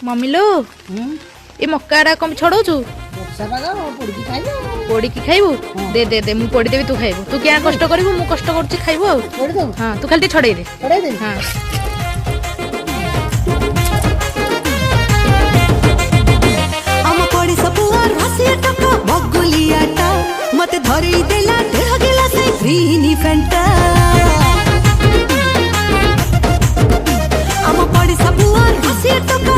mummy लो ये मक्का कम छड़ाऊ पोड़ी खाइबू दे दे दे मु पोड़ी देवी तू खाइबू तू क्या कष्ट करू मु कष्ट कर खाइबू हाँ तू खाली छड़े दे हाँ मते धरी देला देह गेला से ग्रीनी फेंटा हम पड़ी सब हसी टका